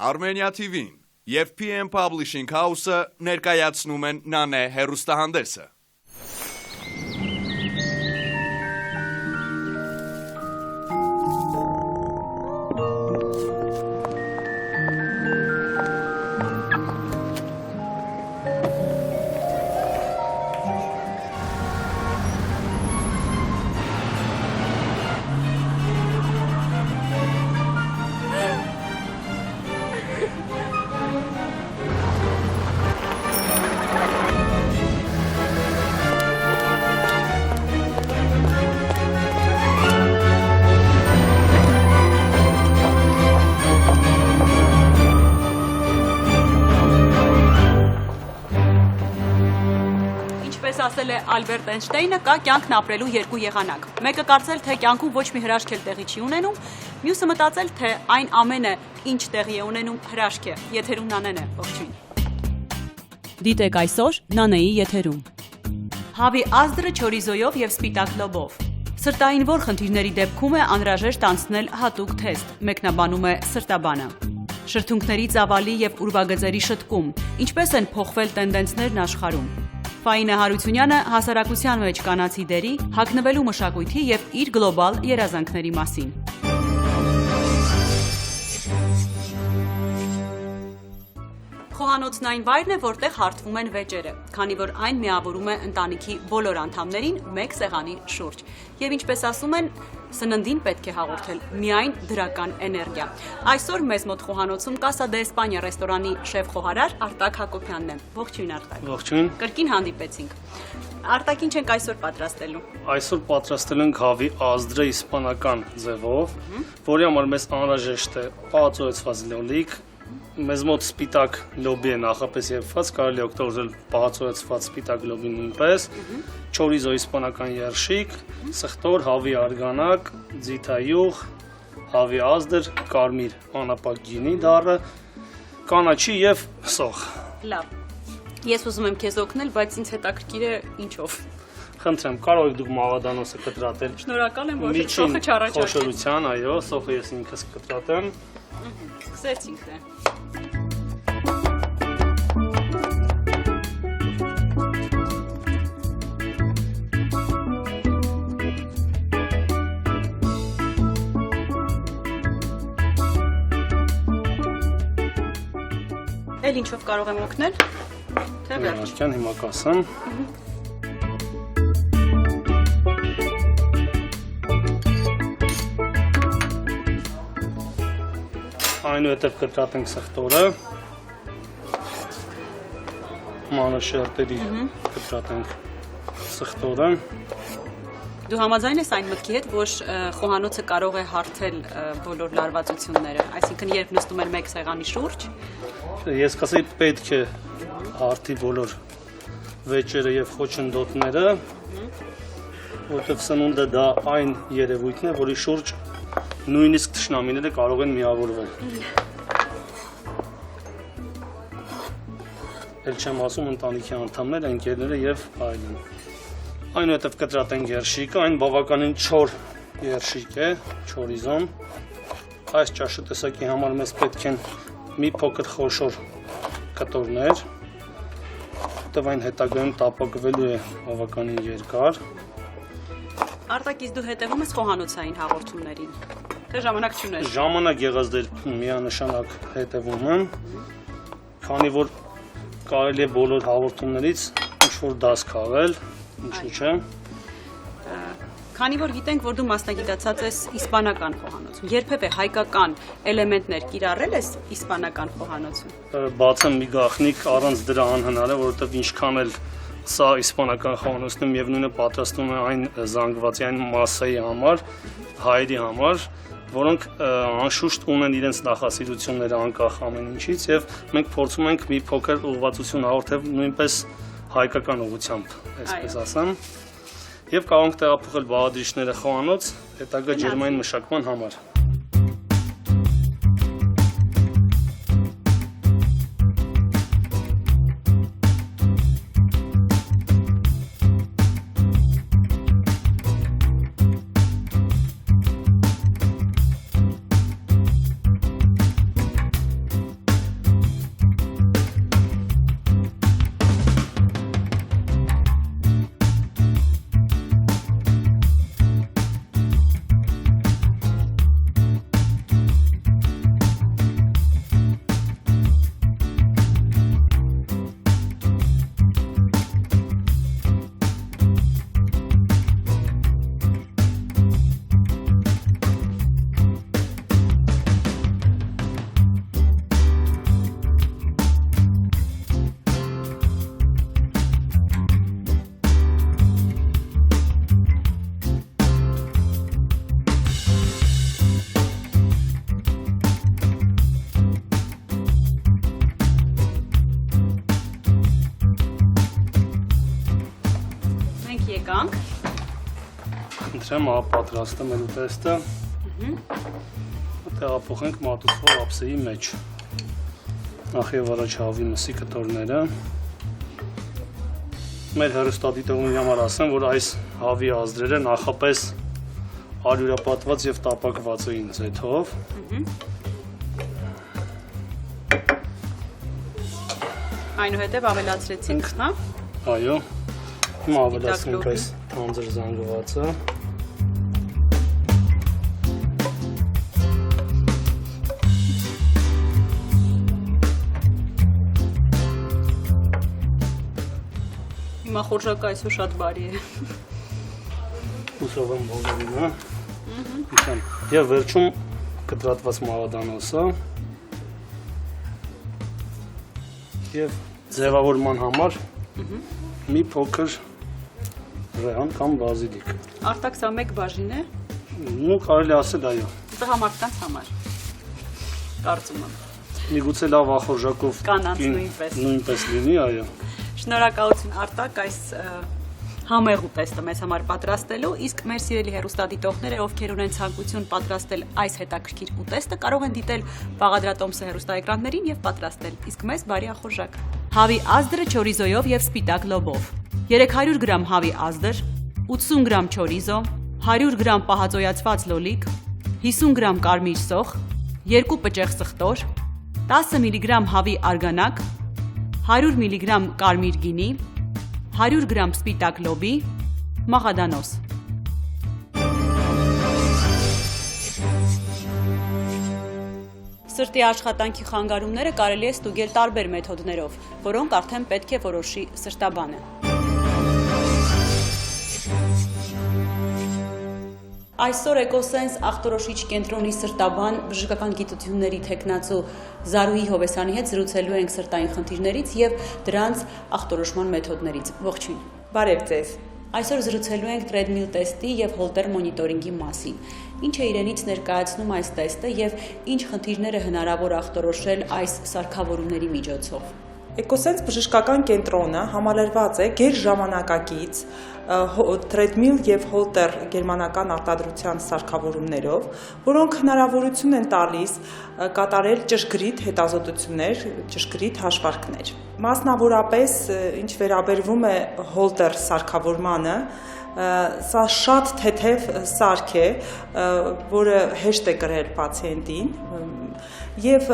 Armenia TV-ին և PM Publishing House-ը ներկայացնում են Նանե հեռուստահանդեսը։ Ասել է Ալբերտ Էյնշտեյնը, կա կյանքն ապրելու երկու եղանակ։ Մեկը կարծել, թե կյանքում ոչ մի հրաշք էլ տեղի չի ունենում, մյուսը մտածել, թե այն ամենը, ինչ տեղի է ունենում, հրաշք է։ Եթերում Նանեն է, ողջույն։ Դիտեք այսօր Նանեի եթերում։ Հավի ազդրը չորիզոյով եւ սպիտակ լոբով։ Սրտային որ խնդիրների դեպքում է անհրաժեշտ անցնել հատուկ թեստ, մեկնաբանում է սրտաբանը։ Շրթունքների ծավալի եւ ուրվագծերի շտկում, ինչպես են փոխվել տենդենսներն աշխարհում։ Ֆաինե Հարությունյանը հասարակության մեջ կանացի դերի, հագնվելու մշակույթի և իր գլոբալ երազանքների մասին։ Խոհանոցն այն վայրն է, որտեղ հարթվում են վեճերը, քանի որ այն միավորում է ընտանիքի բոլոր անդամներին մեկ սեղանի շուրջ։ Եվ ինչպես ասում են, սննդին պետք է հաղորդել միայն դրական էներգիա։ Այսօր մեզ մոտ խոհանոցում Կասա դե Էսպանիա ռեստորանի շեֆ-խոհարար Արտակ Հակոբյանն է։ Ողջույն Արտակ։ Ողջույն։ Կրկին հանդիպեցինք։ Արտակ, ինչ ենք այսօր պատրաստելու։ Այսօր պատրաստել ենք հավի ազդրը իսպանական ձևով, որի համար մեզ անհրաժեշտ է պահածոյացված լոլիկ, մեզ մոտ սպիտակ լոբի է նախապես եփված, կարելի է օգտագործել պահածոյացված սպիտակ լոբի նույնպես, չորիզո իսպանական երշիկ, սխտոր, հավի արգանակ, ձիթայուղ, հավի ազդր, կարմիր անապակ գինի դառը, կանաչի եւ սոխ։ Լավ։ Ես ուզում եմ քեզ օգնել, բայց ինձ հետաքրքիր է ինչով։ Խնդրեմ, կարող եք դուք մաղադանոսը կտրատել։ Շնորհակալ եմ, որ սոխը չառաջարկեք։ Խոշորության, այո, սոխը ես ինքս կտրատեմ։ Սկսեցինք դե։ Էլ ինչով կարող եմ օգնել, թե վերջ։ Իհարկե, հիմա կասեմ։ Այնուհետև կտրատենք սխտորը, մանր շերտերի կտրատենք սխտորը։ Դու համաձայն ես այն մտքի հետ, որ խոհանոցը կարող է հարթել բոլոր լարվածությունները, այսինքն երբ նստում են մեկ սեղանի շուրջ։ Ես կասեի պետք է հարթի բոլոր վեճերը և խոչընդոտները, որտև սնունդը դա այն երևույթն է, որի շուրջ նույնիսկ թշնամիները կարող են միավորվել։ Էլ չեմ ասում ընտանիքի անդամները, ընկերները և այլն։ Այնուհետև կտրատենք երշիկը, այն բավականին չոր երշիկ է, չորիզոն։ Այս ճաշը տեսակի համար մեզ պետք են մի փոքր խոշոր կտորներ, որտև այն հետագայում տապակվելու է բավականին երկար։ Արտակից դու հետևում ես խոհանոցային հաղորդումներին, թե ժամանակ չունես։ Ժամանակ եղած դեպքում միանշանակ հետևում եմ, քանի որ կարելի է բոլոր հաղորդումներից ինչ-որ դաս քաղել, ինչու՞ չէ։ Քանի որ գիտենք, որ դու մասնագիտացած ես իսպանական խոհանոցում, երբևէ հայկական էլեմենտներ կիրառել ես իսպանական խոհանոցում։ Բացեմ մի գաղտնիք, առանց դրա անհնար է, որովհետև ինչքան էլ սա իսպանական խոհանոցում եւ նույնը պատրաստում է այն զանգվածի, այն մասսայի համար, հայերի համար, որոնք անշուշտ ունեն իրենց նախասիրությունները անկախ ամեն ինչից եւ մենք փորձում ենք մի փոքր ուղղվածություն հաղորդել նույնպես հայկական ուղղությամբ, այսպես ասեմ, եւ կարող ենք տեղափոխել բաղադրիչները խոհանոց հետագա ջերմային մշակման համար։ եմ, պատրաստը մեր ուտեստը։ Տեղափոխենք մատուցվող ափսեի մեջ։ Նախ եւ առաջ հավի մսի կտորները։ Մեր հեռուստադիտողների համար ասեմ, որ այս հավի ազդրերը նախապես արյուրապատված եւ տապակված էին ձեթով։ Այնուհետև ավելացրեցինք, հա։ Այո։ Հիմա ավելացնենք այս թանձր զանգվածը։ Հիմա խորժակը այսօր շատ բարի է։ Հուսով եմ բոլորին, հա։ Եվ վերջում կտրատված մաղադանոսը և ձևավորման համար մի փոքր ռեհան կամ բազիլիկ։ Արտակ սա մեկ բաժին է։ Ու կարելի ասել այո։ Տղամարդկանց համար։ Կարծում եմ։ Միգուցե լավ ախորժակով Կանանց նույնպես լինի, այո։ Շնորհակալություն Արտակ այս համեղ ուտեստը մեզ համար պատրաստելու, իսկ մեր սիրելի հեռուստադիտողները, ովքեր ունեն ցանկություն պատրաստել այս հետաքրքիր ուտեստը, կարող են դիտել Բաղադրատոմսը հեռուստաէկրաններին եւ պատրաստել, իսկ մեզ բարի ախորժակ։ Հավի ազդրը չորիզոյով եւ սպիտակ լոբով։ 300 գրամ հավի ազդր, 80 գրամ չորիզո, 100 գրամ պահածոյացված լոլիկ, 50 գրամ կարմիր սոխ, 2 պճեղ սխտոր, 10 միլիգրամ հավի արգանակ, 100 միլիգրամ կարմիր գինի, 100 գրամ սպիտակ լոբի, մաղադանոս։ Սրտի աշխատանքի խանգարումները կարելի է ստուգել տարբեր մեթոդներով, որոնք արդեն պետք է որոշի սրտաբանը։ Այսօր Էկոսենս ախտորոշիչ կենտրոնի սրտաբան բժշկական գիտությունների թեկնածու Զարուհի Հովեսյանի հետ զրուցելու ենք սրտային խնդիրներից եւ դրանց ախտորոշման մեթոդներից։ Ողջույն։ Բարև ձեզ։ Այսօր զրուցելու ենք տրեդմիլ տեստի եւ հոլտեր մոնիտորինգի մասին։ Ինչ է իրենից ներկայացնում այս տեստը եւ ինչ խնդիրներ է հնարավոր ախտորոշել այս սարքավորումների միջոցով։ Էկոսենս բժշկական կենտրոնը համալրված է գերժամանակակից տրեդմիլ եւ հոլտեր գերմանական արտադրության սարքավորումներով, որոնք հնարավորություն են տալիս կատարել ճշգրիտ հետազոտություններ, ճշգրիտ հաշվարկներ։ Մասնավորապես, ինչ վերաբերվում է հոլտեր սարքավորմանը, սա շատ թեթև սարք է, որը հեշտ է կրել պացիենտին եւ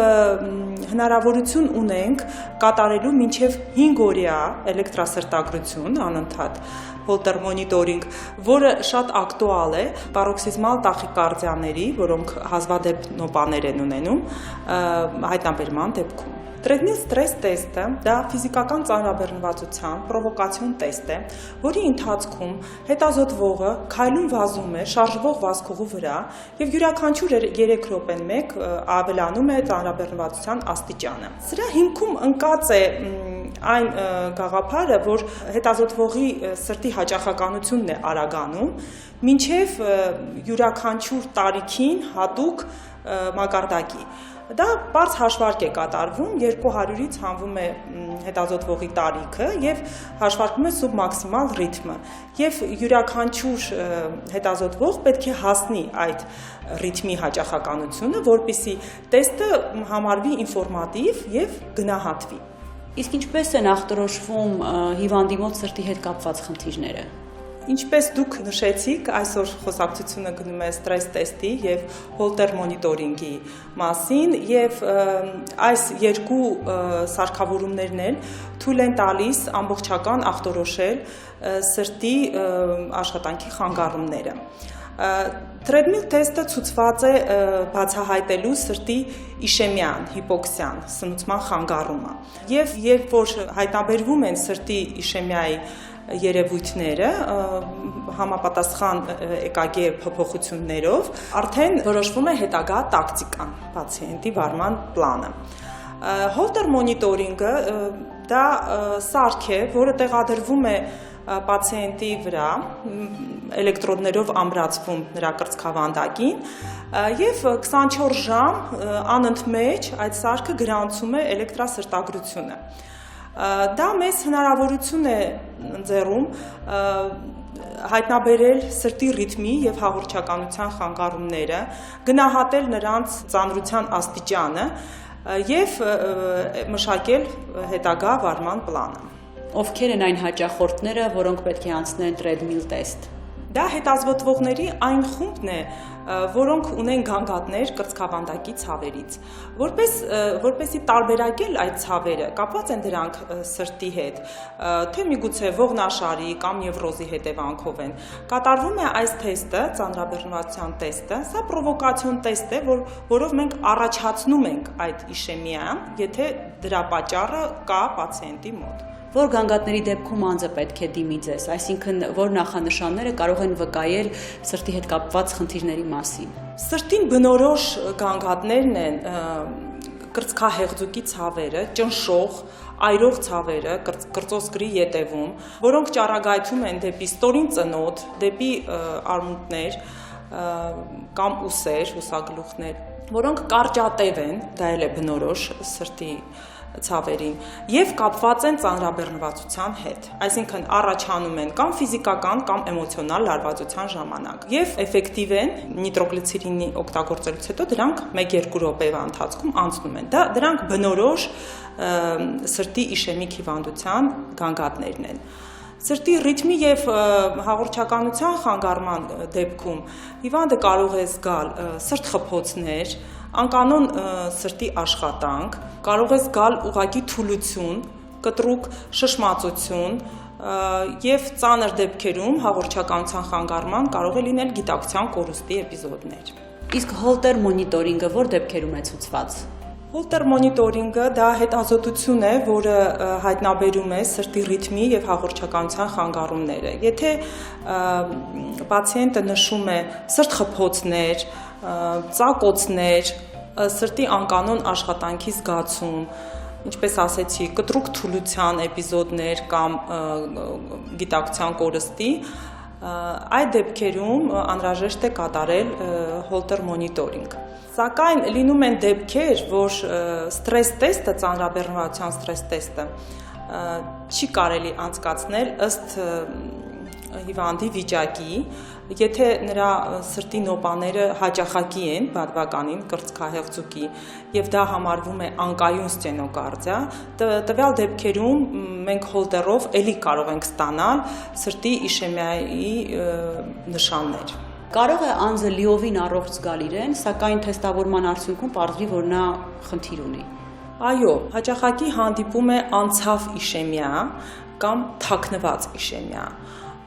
հնարավորություն ունենք կատարելու մինչեւ 5 օրյա էլեկտրասրտագրություն անընդհատ հոլտեր մոնիտորինգ, որը շատ ակտուալ է պարոքսիզմալ տախիկարդիաների, որոնք հազվադեպ նոպաներ են ունենում հայտնաբերման դեպքում։ Տրեդմիլ ստրես տեստը դա ֆիզիկական ծանրաբեռնվածության պրովոկացիոն տեստ է, որի ընթացքում հետազոտվողը քայլում վազում է շարժվող վազքողու վրա եւ յուրաքանչյուր 3 րոպեն մեկ ավելանում է ծանրաբեռնվածության աստիճանը։ Սրա հիմքում ընկած է այն գաղափարը, որ հետազոտվողի սրտի հաճախականությունն է արագանում, մինչև յուրաքանչյուր տարիքին հատուկ մակարդակի։ Դա բարձ հաշվարկ է կատարվում, 200-ից հանվում է հետազոտվողի տարիքը եւ հաշվարկվում է սուբմաքսիմալ ռիթմը։ Եվ յուրաքանչյուր հետազոտվող պետք է հասնի այդ ռիթմի հաճախականությունը, որպեսզի տեստը համարվի ինֆորմատիվ եւ գնահատվի։ Իսկ ինչպես են ախտորոշվում հիվանդի մոտ սրտի հետ կապված խնդիրները։ Ինչպես դուք նշեցիք, այսօր խոսակցությունը գնում է ստրես տեստի եւ հոլտեր մոնիտորինգի մասին եւ այս երկու սարքավորումներն են թույլ են տալիս ամբողջական ախտորոշել սրտի աշխատանքի խանգարումները։ Տրեդմիլ տեստը ցուցված է բացահայտելու սրտի իշեմիան, հիպոքսիան, սնուցման խանգարումը։ Եվ երբ որ հայտնաբերվում են սրտի իշեմիայի երևույթները համապատասխան EKG փոփոխություններով, արդեն որոշվում է հետագա տակտիկան, պացիենտի վարման պլանը։ Հոլտեր մոնիտորինգը դա սարք է, որը տեղադրվում է պացիենտի վրա, էլեկտրոդներով ամրացվում նրա կրծքավանդակին եւ 24 ժամ անընդմեջ այդ սարքը գրանցում է էլեկտրասրտագրությունը։ Դա մեզ հնարավորություն է ընձեռում հայտնաբերել սրտի ռիթմի եւ հաղորդչականության խանգարումները, գնահատել նրանց ծանրության աստիճանը եւ մշակել հետագա վարման պլանը։ Ովքեր են այն հաճախորդները, որոնք պետք է անցնեն treadmill test։ Դա հետազոտվողների այն խումբն է, որոնք ունեն գանգատներ կրծքավանդակի ցավերից։ Որպեսզի տարբերակել այդ ցավերը, կապված են դրանք սրտի հետ, թե միգուցե ողնաշարի կամ նևրոզի հետևանքով են։ Կատարվում է այս թեստը, ծանրաբեռնվածության տեստը, սա պրովոկացիոն տեստ է, որով մենք առաջացնում ենք այդ իշեմիան, եթե դրա պատճառը կա պացիենտի մոտ։ Որ գանգատների դեպքում անձը պետք է դիմի ձեզ, այսինքն որ նախանշանները կարող են վկայել սրտի հետ կապված խնդիրների մասին։ Սրտին բնորոշ գանգատներն են կրծքահեղձուկի ցավերը, ճնշող, այրող ցավերը կրծոսկրի ետևում, որոնք ճառագայթում են դեպի ստորին ծնոտ, դեպի արմունկներ կամ ուսեր, ուսագլուխներ, որոնք կարճատև են, դա էլ է բնորոշ սրտի ցավերին եւ կապված են ծանրաբեռնվածության հետ, այսինքն առաջանում են կամ ֆիզիկական կամ էմոցիոնալ լարվածության ժամանակ եւ էֆեկտիվ են նիտրոգլիցերինի օգտագործելուց հետո դրանք 1-2 րոպեվա ընթացքում անցնում են։ Դրանք բնորոշ սրտի իշեմիկ հիվանդության գանգատներն են։ Սրտի ռիթմի եւ հաղորդչականության խանգարման դեպքում հիվանդը կարող է զգալ սրտխփոցներ, անկանոն սրտի աշխատանք, կարող է զգալ ուղղակի թուլություն, կտրուկ շշմածություն եւ ծանր դեպքերում հաղորդչականության խանգարման կարող է լինել գիտակցության կորուստի էպիզոդներ։ Իսկ հոլտեր մոնիտորինգը որ դեպքերում է ցուցված։ Հոլտեր մոնիտորինգը դա հետազոտություն է, որը հայտնաբերում է սրտի ռիթմի եւ հաղորդչականության խանգարումները։ Եթե պացիենտը նշում է սրտխփոցներ, ծակոցներ, սրտի անկանոն աշխատանքի զգացում, ինչպես ասեցի, կտրուկ թուլության էպիզոդներ կամ գիտակցության կորստի, այդ դեպքերում անհրաժեշտ է կատարել հոլտեր մոնիտորինգ։ Սակայն լինում են դեպքեր, որ ստրես տեստը, ծանրաբեռնվածության ստրես տեստը չի կարելի անցկացնել ըստ հիվանդի վիճակի, եթե նրա սրտի նոպաները հաճախակի են բադվականին կրծքահեղձուկի եւ դա համարվում է անկայուն ստենոկարդիա, տվյալ դեպքերում մենք հոլտերով էլի կարող ենք ստանալ սրտի իշեմիայի նշաններ։ Կարող է անձը լիովին առողջ զգալ իրեն, սակայն թեստավորման արդյունքում պարզվի, որ նա խնդիր ունի։ Այո, հաճախակի հանդիպում է անցավ իշեմիա կամ թաքնված իշեմիա,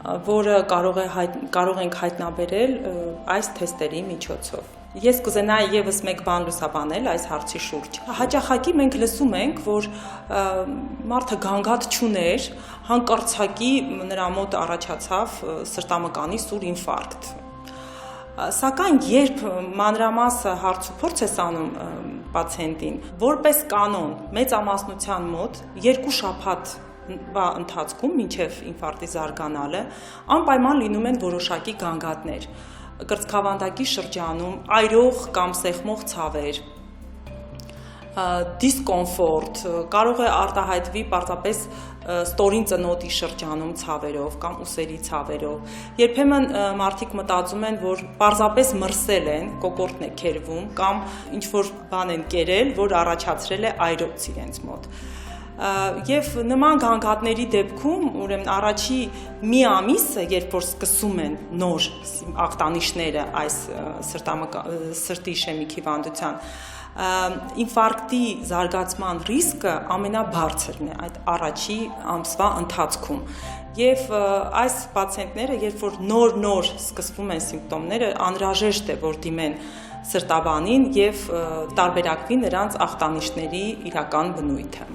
որը կարող ենք հայտնաբերել այս թեստերի միջոցով։ Ես կուզենայի եւս մեկ բան լուսաբանել այս հարցի շուրջ։ Հաճախակի մենք լսում ենք, որ մարդը գանգատ չուներ, հանկարծակի նրա մոտ առաջացավ սրտամկանի սուր ինֆարկտ։ Սակայն երբ մանրամասը հարցուփորձ ես անում պացիենտին, որպես կանոն մեծամասնության մոտ 2 շաբաթ ընթացքում մինչև ինֆարկտի զարգանալը անպայման լինում են որոշակի գանգատներ, կրծքավանդակի շրջանում այրող կամ սեղմող ցավեր, դիսկոմֆորտ, կարող է արտահայտվի պարզապես ստորին ծնոտի շրջանում ցավերով կամ ուսերի ցավերով։ Երբեմն մարդիկ մտածում են, որ պարզապես մրսել են, կոկորդն է քերվում կամ ինչ-որ բան են կերել, որ առաջացրել է այրոց իրենց մոտ։ Եվ նման գանգատների դեպքում, ուրեմն առաջի մի ամիսը, երբ որ սկսում են նոր ախտանիշները այս սրտի իշեմիկ հիվանդության, ինֆարկտի զարգացման ռիսկը ամենաբարձրն է այդ առաջի ամսվա ընթացքում։ Եվ այս պացիենտները, երբ որ նոր սկսվում են սիմպտոմները, անհրաժեշտ է, որ դիմեն սրտաբանին եւ տարբերակվի նրանց ախտանիշների իրական բնույթը։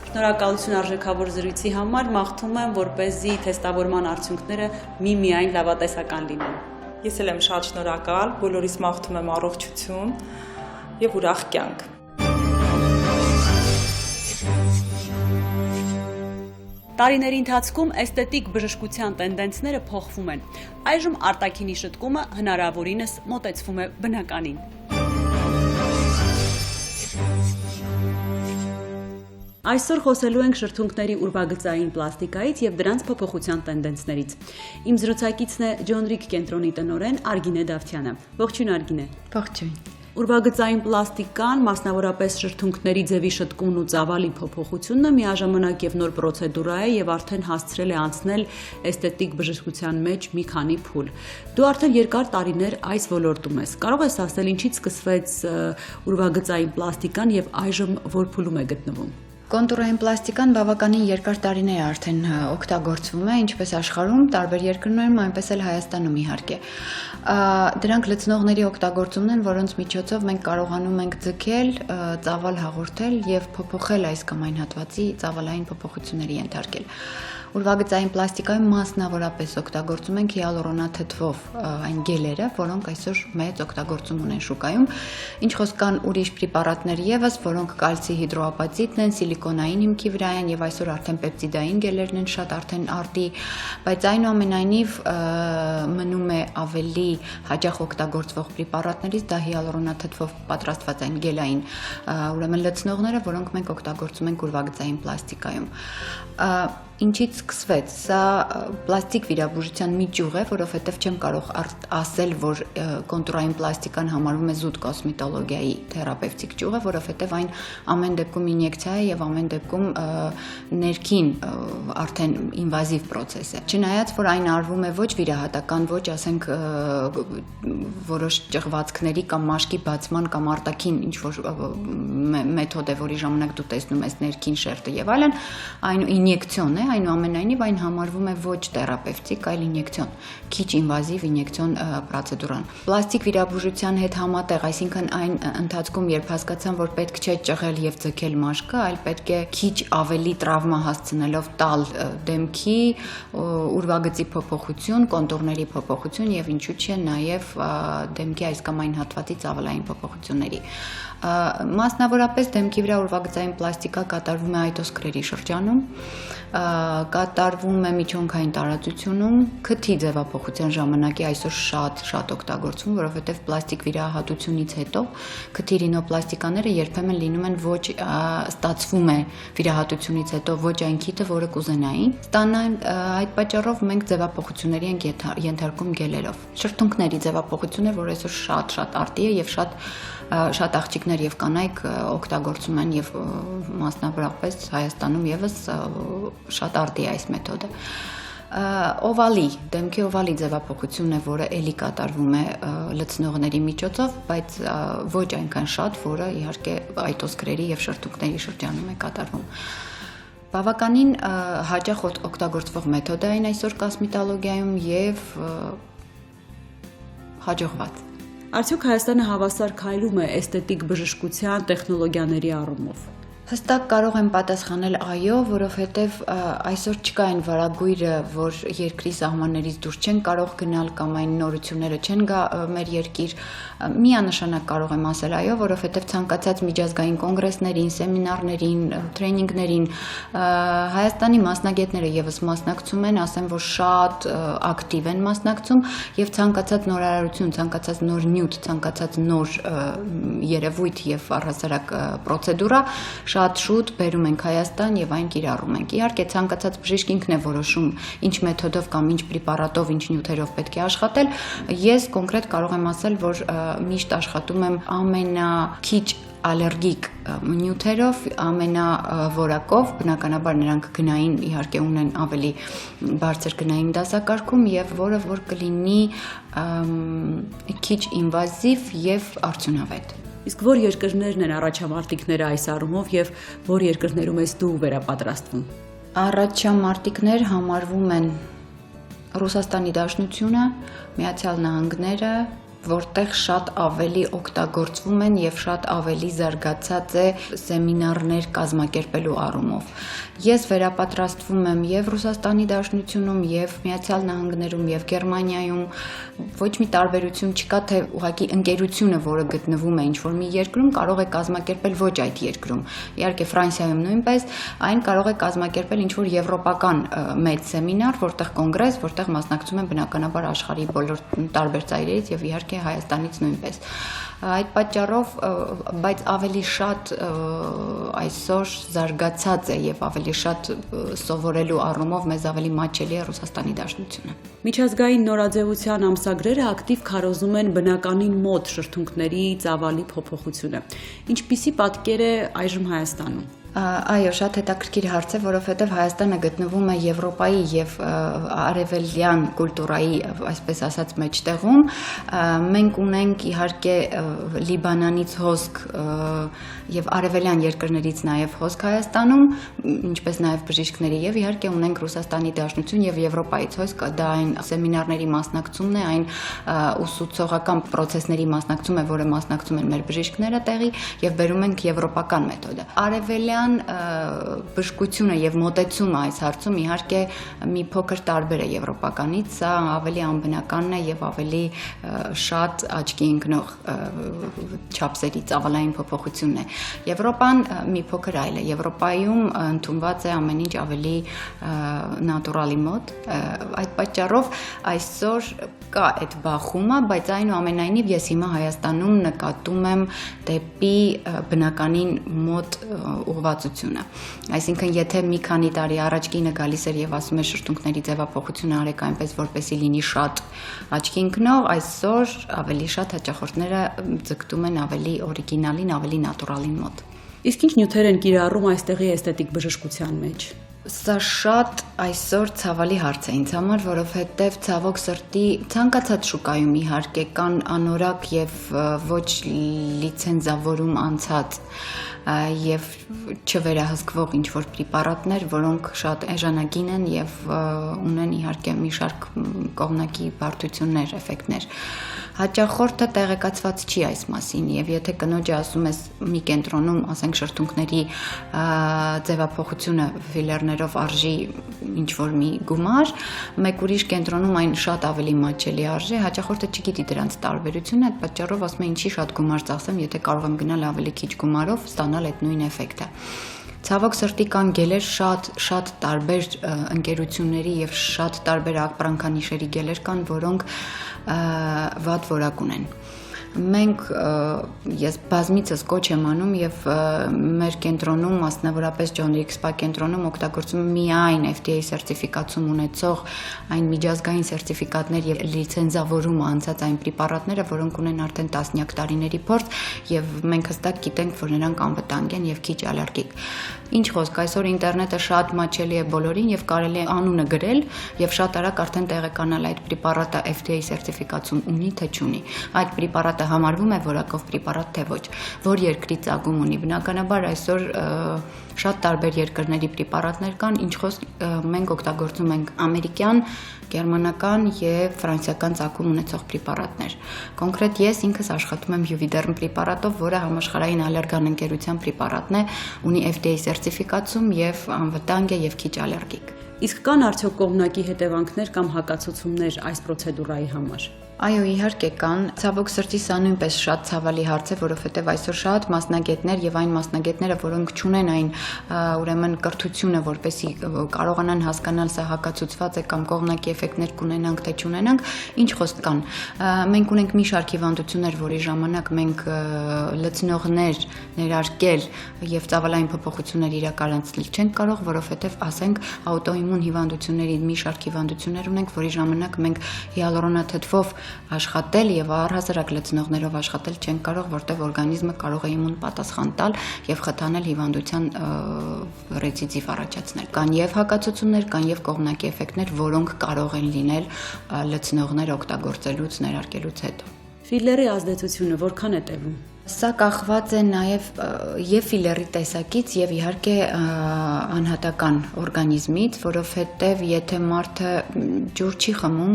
Շնորհակալություն արժեքավոր զրույցի համար, մաղթում եմ, որպեսզի թեստավորման արդյունքները միմիայն լավատեսական լինեն։ Ես էլ եմ շատ շնորհակալ, բոլորիս մաղթում եմ առողջություն եւ ուրախ կյանք։ Տարիների ընթացքում էսթետիկ բժշկության տենդենսները փոխվում են։ Այժմ արտաքինի շտկումը հնարավորինս մոտեցվում է բնականին։ Այսօր խոսելու ենք շրթունքների ուրվագծային պլաստիկայից եւ դրանց փոփոխության տենդենսներից։ Իմ զրուցակիցն է John Rick կենտրոնի տնօրեն Արգինե Դավթյանը։ Ողջույն Արգինե։ Ողջույն։ Ուրվագծային պլաստիկան, մասնավորապես շրթունքների ձևի շտկումն ու ծավալի փոփոխությունն է միաժամանակ եւ նոր պրոցեդուրա է եւ արդեն հասցրել է անցնել էսթետիկ բժշկության մեջ մի քանի փուլ։ Դու արդեն երկար տարիներ այս ոլորտում ես։ Կարող ես ասել ինչից սկսվեց ուրվագծային պլաստիկան եւ այժմ որ փուլում է գտնվում։ Կոնտուրային պլաստիկան բավականին երկար տարիներ արդեն օգտագործվում է, ինչպես աշխարհում, տարբեր երկրներում, այնպես էլ Հայաստանում իհարկե։ Դրանք լցնողների օգտագործումն են, որոնց միջոցով մենք կարողանում ենք ձգել, ծավալ հաղորդել եւ փոփոխել այս կամ այն հատվածի ծավալային փոփոխությունների ենթարկել։ Ուրվագծային պլաստիկայում մասնավորապես օգտագործում ենք հիալուրոնաթթվով այն գելերը, որոնք այսօր մեծ օգտագործում ունեն շուկայում, ինչ խոսք կան ուրիշ պրեպարատներ եւս, որոնք կալցի հիդրոապատիտն են, սիլիկոնային հիմքի վրա են եւ այսօր արդեն պեպտիդային գելերն են շատ արդեն արտի, բայց այնուամենայնիվ մնում է ավելի հաճախ օգտագործվող պրեպարատներից դա հիալուրոնաթթվով պատրաստված այն գելային ուրեմն լցնողները, որոնք մենք օգտագործում ենք ուրվագծային պլաստիկայում։ Ինչից սկսվեց, սա պլաստիկ վիրաբուժության մի ճյուղ է, որովհետև չեմ կարող ասել, որ կոնտուրային պլաստիկան համարվում է զուտ կոսմետոլոգիայի թերապևտիկ ճյուղը, որովհետև այն ամեն դեպքում ինյեկցիա է եւ ամեն դեպքում ներքին արդեն ինվազիվ պրոցես է։ Չնայած, որ այն արվում է ոչ վիրահատական, ոչ ասենք որոշ ճղվածքների կամ մաշկի բացման կամ արտաքին ինչ որ մեթոդ է, որի ժամանակ դու տեսնում ես ներքին շերտը եւ այլն, այն ինյեկցիոն է, այնուամենայնիվ այն համարվում է ոչ թերապևտիկ, այլ ինյեկցիոն, քիչ ինվազիվ ինյեկցիոն պրոցեդուրան։ Պլաստիկ վիրաբուժության հետ համատեղ, այսինքն այն ընթացքում, երբ հասկացան, որ պետք չէ ճղել եւ ձգել մաշկը, այլ պետք է քիչ ավելի տրավմա հասցնելով տալ դեմքի ուրվագծի փոփոխություն, կոնտուրների փոփոխություն եւ ինչու՞ չէ նաեւ դեմքի այս կամ այն հատվածի ծավալային փոփոխությունների։ Մասնավորապես դեմքի վրա ուրվագծային պլաստիկա կատարվում է այտոսկրերի շրջանում, կատարվում է միջոնքային տարածությունում, քթի ձևափոխության ժամանակի այսօր շատ օգտագործվում, որովհետև պլաստիկ վիրահատությունից հետո քթի ռինոպլաստիկաները երբեմն լինում են ոչ ստացվում է վիրահատությունից հետո ոչ այն քիթը, որը կուզենային։ Ստանան այդ պատճառով մենք ձևափոխությունների ենք ենթարկում գելերով։ Շրթունքների ձևափոխությունը, որ այսօր շատ արտի է եւ շատ աղջիկներ եւ կանայք օգտագործում են եւ մասնավորապես Հայաստանում եւս շատ արտի է այս մեթոդը։ Դեմքի օվալի ձևափոխությունն է, որը էլի կատարվում է լցնողների միջոցով, բայց ոչ այնքան շատ, որը իհարկե այտոսկրերի եւ շրթունքների շրջանում է կատարվում։ Բավականին հաճախ օգտագործվող մեթոդ է այն այսօր կոսմետոլոգիայում եւ հաջողված։ Արդյոք Հայաստանը հավասար քայլում է էսթետիկ բժշկության տեխնոլոգիաների առումով։ Հստակ կարող եմ պատասխանել այո, որովհետև այսօր չկա այն վարագույրը, որ երկրի սահմաններից դուրս չեն կարող գնալ կամ այն նորությունները չեն գա մեր երկիր, միանշանակ կարող եմ ասել այո, որովհետև ցանկացած միջազգային կոնգրեսներին, սեմինարներին, տրեյնինգներին Հայաստանի մասնագետները եւս մասնակցում են, ասեմ, որ շատ ակտիվ են մասնակցում եւ ցանկացած նորարարություն, ցանկացած նոր նյութ, ցանկացած նոր երևույթ եւ առհասարակ պրոցեդուրա շատ շուտ բերում ենք Հայաստան եւ այն կիրառում ենք։ Իհարկե ցանկացած բժիշկ ինքն է որոշում ինչ մեթոդով կամ ինչ պրեպարատով, ինչ նյութերով պետք է աշխատել։ Ես կոնկրետ կարող եմ ասել, որ միշտ աշխատում եմ ամենաքիչ ալերգիկ նյութերով, ամենավորակով, բնականաբար նրանք գնային իհարկե ունեն ավելի բարձր գնային դասակարգում եւ որը որ կլինի քիչ ինվազիվ եւ արդյունավետ։ Իսկ որ երկրներն են առաջամարտիկները այս առումով եւ որ երկրներում ես դու վերապատրաստվում։ Առաջամարտիկներ համարվում են Ռուսաստանի Դաշնությունը, Միացյալ Նահանգները, որտեղ շատ ավելի օգտագործվում են եւ շատ ավելի զարգացած է սեմինարներ կազմակերպելու առումով։ Ես վերապատրաստվում եմ եւ Ռուսաստանի Դաշնությունում, եւ Միացյալ Նահանգներում, եւ Գերմանիայում։ Ոչ մի տարբերություն չկա, թե ուղղակի ընկերությունը, որը գտնվում է ինչ-որ մի երկրում, կարող է կազմակերպել ոչ այդ երկրում։ Իհարկե Ֆրանսիայում նույնպես այն կարող է կազմակերպել ինչ-որ եվրոպական մեծ սեմինար, որտեղ կոնգրես, որտեղ մասնակցում են բնականաբար աշխարհի բոլոր տարբեր ծայրերից եւ իհարկե իհարկե Հայաստանից նույնպես։ Այդ պատճառով, բայց ավելի շատ այսօր զարգացած է եւ ավելի շատ սովորելու առումով մեզ ավելի մատչելի է Ռուսաստանի Դաշնությունը։ Միջազգային նորաձևության ամսագրերը ակտիվ քարոզում են բնականին մոտ շրթունքների ծավալի փոփոխությունը։ Ինչպիսի պատկեր է այժմ Հայաստանում։ Այո, շատ հետաքրքիր հարց է, որովհետև Հայաստանը գտնվում է Եվրոպայի եւ արևելյան կուլտուրայի, այսպես ասած, մեջտեղում։ Մենք ունենք իհարկե Լիբանանից հոսք եւ արևելյան երկրներից նաեւ հոսք Հայաստանում, ինչպես նաեւ բժիշկների եւ իհարկե ունենք Ռուսաստանի Դաշնություն եւ Եվրոպայից հոսք, դա այն սեմինարների մասնակցումն է, այն ուսուցողական process-ների մասնակցում է, որը մասնակցում են մեր բժիշկները տեղի եւ բերում ենք եվրոպական մեթոդը։ Արևելյան բժշկությունը եւ մոտեցումը այս հարցում իհարկե մի փոքր տարբեր է եվրոպականից, սա ավելի անբնականն է եւ ավելի շատ աչքի ընկնող չափսերի ծավալային փոփոխությունն է։ Եվրոպան մի փոքր այլ է։ Եվրոպայում ընդունված է ամեն ինչ ավելի նատուրալի մոտ։ Այդ պատճառով այսօր կա այդ բախումը, բայց այնուամենայնիվ ես հիմա Հայաստանում նկատում եմ դեպի բնականին մոտ ուղղվածությունը։ Այսինքն, եթե մի քանի տարի առաջ կինը գալիս էր եւ ասում էր շրթունքների ձևափոխությունը արեք այնպես, որպեսզի լինի շատ աչքի ընկնող, այսօր ավելի շատ հաճախորդները ձգտում են ավելի օրիգինալին, ավելի նատուրալին մոտ։ Իսկ ինչ նյութեր են կիրառում այստեղի էսթետիկ բժշկության մեջ։ Սա շատ այսօր ցավալի հարց է ինձ համար, որովհետև ցավոք սրտի ցանկացած շուկայում իհարկե կան անորակ եւ ոչ լիցենզավորում անցած եւ չվերահսկվող ինչ-որ պրեպարատներ, որոնք շատ էժանագին են եւ ունեն իհարկե մի շարք կողմնակի բարդություններ, էֆեկտներ։ Հաճախորդը տեղեկացված չի այս մասին եւ եթե կնոջը ասում ես մի կենտրոնում, ասենք շրթունքների ձևափոխությունը ֆիլերներով արժի ինչ-որ մի գումար, մեկ ուրիշ կենտրոնում այն շատ ավելի մատչելի արժի, հաճախորդը չգիտի դրանց տարբերությունը, այդ պատճառով ասում է ինչի շատ գումար ծախսեմ, եթե կարող եմ գնալ ավելի քիչ գումարով ստանալ այդ նույն էֆեկտը։ Ցավոք սրտի կան գելեր շատ տարբեր ընկերությունների եւ շատ տարբեր ապրանքանիշերի գելեր կան, որոնք վատ որակ ունեն։ Մենք ես բազմիցս կոչ եմ անում եւ մեր կենտրոնում, մասնավորապես John Rick Spa կենտրոնում օգտագործում միայն FDA սերտիֆիկացում ունեցող այն միջազգային սերտիֆիկատներ եւ լիցենզավորում անցած այն պրեպարատները, որոնք ունեն արդեն տասնյակ տարիների փորձ եւ մենք հստակ գիտենք, որ նրանք անվտանգ են եւ քիչ ալերգիկ։ Ինչ խոսք, այսօր ինտերնետը շատ մատչելի է բոլորին եւ կարելի է անունը գրել եւ շատ արագ արդեն տեղեկանալ այդ պրեպարատը FDA սերտիֆիկացում ունի թե չունի։ Այդ պրեպարատը համարվում է որակով պրեպարատ թե ոչ, որ երկրի ծագում ունի։ Բնականաբար այսօր շատ տարբեր երկրների պրեպարատներ կան, ինչ խոսք մենք օգտագործում ենք ամերիկյան, գերմանական եւ ֆրանսիական ծագում ունեցող պրեպարատներ։ Կոնկրետ ես ինքս աշխատում եմ Juvederm պրեպարատով, որը համաշխարհային ալերգան ընկերության պրեպարատն է, ունի FDA սերտիֆիկացում եւ անվտանգ է եւ քիչ ալերգիկ։ Իսկ կան արդյոք կողմնակի հետևանքներ կամ հակացուցումներ այս պրոցեդուրայի համար։ Այո, իհարկե կան։ Ցավոք սրտի սա նույնպես շատ ցավալի հարց է, որովհետև այսօր շատ մասնագետներ եւ այն մասնագետները, որոնք չունեն այն ուրեմն կրթությունը, որպեսզի կարողանան հասկանալ սա հակացուցված է կամ կողմնակի էֆեկտներ կունենանք թե չունենանք, ինչ խոսք կան։ Մենք ունենք մի շարք հիվանդություններ, որի ժամանակ մենք լցնողներ ներարկել եւ ծավալային փոփոխություններ իրականացնել չենք կարող, որովհետև ասենք աուտոիմուն հիվանդությունների մի շարք հիվանդություններ ունենք, որի ժամանակ մենք հիալուրոնաթթվով աշխատել եւ առհասարակ լցնողներով աշխատել չեն կարող, որտեղ օրգանիզմը կարող է իմուն պատասխան տալ եւ խթանել հիվանդության ռեցիդիվ առաջացնել։ Կան եւ հակացություններ, կան եւ կողմնակի էֆեկտներ, որոնք կարող են լինել լցնողներ օգտագործելուց, ներարկելուց հետո։ Ֆիլերի ազդեցությունը որքան է տևում։ Սա կախված է նաև եւ ֆիլերի տեսակից եւ իհարկե անհատական օրգանիզմից, որովհետեւ եթե մարդը ջուր չի խմում,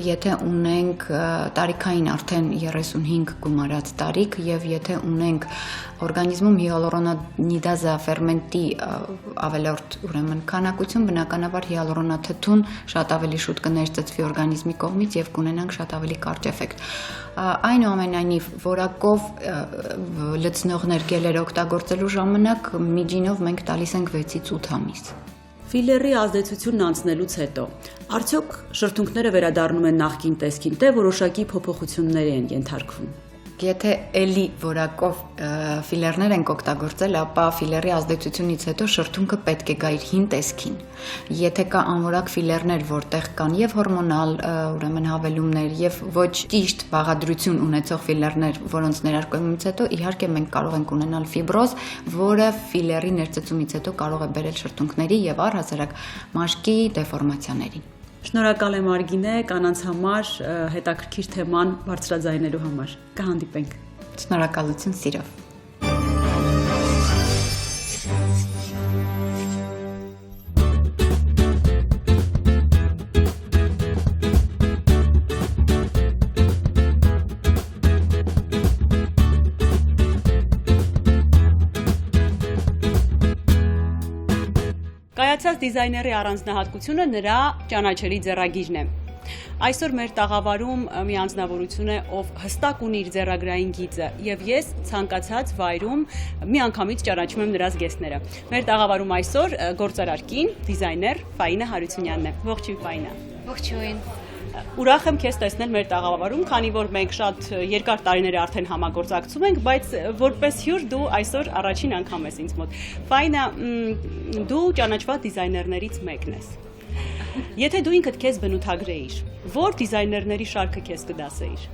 եթե ունենք տարիքային արդեն 35 գումարած տարիք եւ եթե ունենք օրգանիզմում հիալուրոնիդազա ֆերմենտի ավելորդ ուրեմն քանակություն, բնականաբար հիալուրոնաթթուն շատ ավելի շուտ կներծծվի օրգանիզմի կողմից եւ կունենանք շատ ավելի կարճ էֆեկտ։ Այնուամենայնիվ որակով լցնողներ գելեր օգտագործելու ժամանակ միջինով մենք տալիս ենք 6-ից 8 ամիս։ Ֆիլերի ազդեցությունն անցնելուց հետո արդյոք շրթունքները վերադառնում են նախկին տեսքին, թե որոշակի փոփոխությունների են ենթարկվում։ Եթե էլի որակով ֆիլերներ ենք օգտագործել, ապա ֆիլերի ազդեցությունից հետո շրթունքը պետք է գա իր հին տեսքին։ Եթե կա անորակ ֆիլերներ, որտեղ կան եւ հորմոնալ, ուրեմն հավելումներ եւ ոչ ճիշտ բաղադրություն ունեցող ֆիլերներ, որոնց ներարկումից հետո իհարկե մենք կարող ենք ունենալ ֆիբրոզ, որը ֆիլերի ներծծումից հետո կարող է բերել շրթունքների եւ առհասարակ մաշկի դեֆորմացիաների։ Շնորհակալ եմ Արգինե կանանց համար հետաքրքիր թեման բարձրաձայնելու համար։ Կհանդիպենք։ Շնորհակալություն սիրով։ Կայացած դիզայների առանձնահատկությունը նրա ճանաչելի ձեռագիրն է։ Այսօր մեր տաղավարում մի անձնավորություն է, ով հստակ ունի իր ձեռագրային գիծը, եւ ես ցանկացած վայրում միանգամից ճանաչում եմ նրա զգեստները։ Մեր տաղավարում այսօր գործարար կին, դիզայներ Ֆաինա Հարությունյանն է։ Ողջույն Ֆաինա։ Ողջույն։ Ուրախ եմ քեզ տեսնել մեր տաղավարում, քանի որ մենք շատ երկար տարիներ արդեն համագործակցում ենք, բայց որպես հյուր դու այսօր առաջին անգամ ես ինձ մոտ։ Ֆաինա, դու ճանաչված դիզայներներից մեկն ես։ Եթե դու ինքդ քեզ բնութագրեիր, որ դիզայներների շարքը քեզ կդասեիր։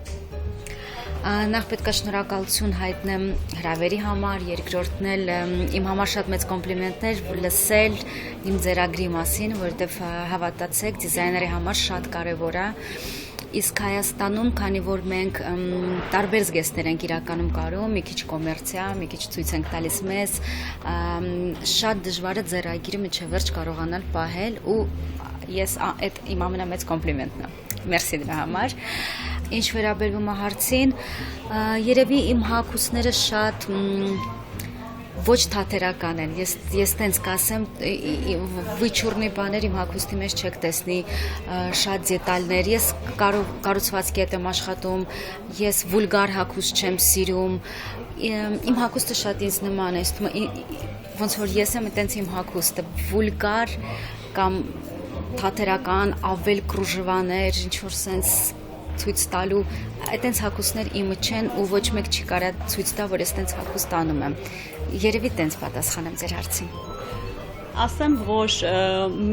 Նախ պետք է շնորհակալություն հայտնեմ հրավերի համար, երկրորդն էլ իմ համար շատ մեծ կոմպլիմենտներ լսել իմ ձեռագրի մասին, որովհետև հավատացեք, դիզայների համար շատ կարևոր է։ Իսկ Հայաստանում, քանի որ մենք տարբեր զգեստներ ենք իրականում կարում, մի քիչ կոմերցիա, մի քիչ ցույց ենք տալիս մեզ, շատ դժվար է ձեռագիրը մինչև վերջ կարողանալ պահել ու ես այդ իմ ամենամեծ կոմպլիմենտն է։ Մերսի դրա համար։ Ինչ վերաբերվում է հարցին, երևի իմ հագուստները շատ ոչ թատերական են։ Ես տենց կասեմ, վիճուրնի բաներ իմ հագուստի մեջ չեք տեսնի, շատ դետալներ։ Ես կառուցվածքի հետ եմ աշխատում, ես վուլգար հագուստ չեմ սիրում։ Իմ հագուստը շատ ինձ նման է, ոնց որ ես եմ տենց իմ հագուստը, վուլգար կամ թատերական, ավել կրուժվաներ, ինչ որ սենց ցույց տալու, այտենց հագուստներ իմը չեն ու ոչ մեկ չի կարա ցույց տա, որ ես տենց հագուստ անում եմ։ Երևի տենց պատասխանեմ ձեր հարցին։ Ասեմ, որ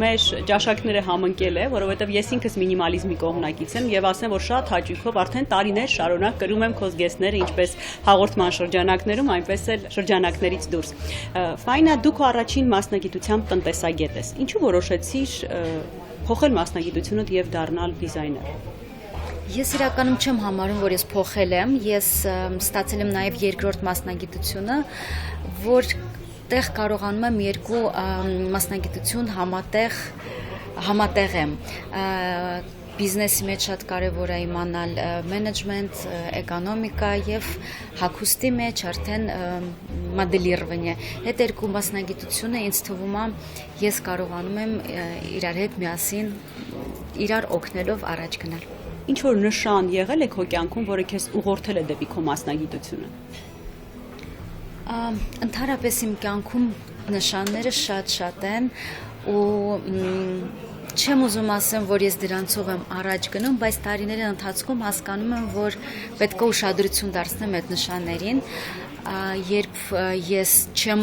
մեր ճաշակները համընկել է, որովհետև ես ինքս մինիմալիզմի կողմնակից եմ եւ ասեմ, որ շատ հաճույքով արդեն տարիներ շարունակ կրում եմ քո զգեստները, ինչպես հաղորդման շրջանակներում, այնպես էլ շրջանակներից դուրս։ Ֆաինա, դու քո առաջին մասնագիտությամբ տնտեսագետ ես։ Ինչու որոշեցիր փոխել մասնագիտությունդ եւ դառնալ դիզայներ։ Ես իրականում չեմ համարում, որ ես փոխել եմ, ես ստացել եմ նաև երկրորդ մասնագիտությունը, որտեղ կարողանում եմ երկու մասնագիտություն համատեղ եմ։ Բիզնեսի մեջ շատ կարևոր է իմանալ մենեջմենտ, էկոնոմիկա եւ հագուստի մեջ արդեն մոդելիրվանիա։ Այդ երկու մասնագիտությունը ինձ թվում է ես կարողանում եմ իրար հետ միասին իրար օգնելով առաջ գնալ։ Ինչ որ նշան եղել է քո կյանքում, որը քեզ ուղղորդել է դեպի քո մասնագիտությունը։ Ընդհանրապես իմ կյանքում նշանները շատ են ու չեմ ուզում ասեմ, որ ես դրանցով եմ առաջ գնում, բայց տարիների ընթացքում հասկանում եմ, որ պետք է ուշադրություն դարձնեմ այդ նշաններին, երբ ես չեմ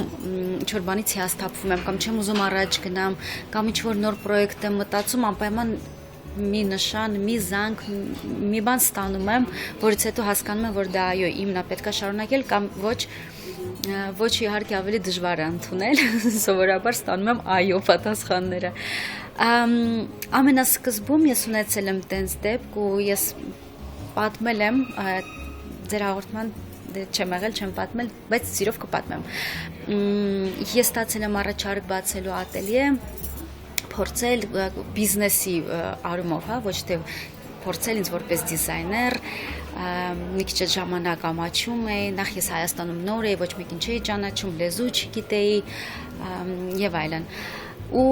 ինչ-որ բանից հիասթափվում եմ կամ չեմ ուզում առաջ գնամ, կամ ինչ-որ նոր պրոյեկտ եմ մտածում, անպայման մի նշան, մի զանգ, մի բան ստանում եմ, որից հետո հասկանում եմ, որ դա այո, իմն է, պետք է շարունակել կամ ոչ իհարկե ավելի դժվար է ընդունել, սովորաբար ստանում եմ այո պատասխանները։ Ամենասկզբում ես ունեցել եմ տենց դեպք ու ես պատմել եմ ձեր հաղորդման չեմ եղել, չեմ պատմել, բայց սիրով կպատմեմ։ Ես ստացել եմ առաջարկ բացելու ատելյե, փորձել բիզնեսի առումով, հա, ոչ թե փորձել ինձ որպես դիզայներ, մի քիչ ժամանակ ամաչում էի, նախ ես Հայաստանում նոր էի, ոչ մեկին չէի ճանաչում, լեզու չգիտեի եւ այլն։ Ու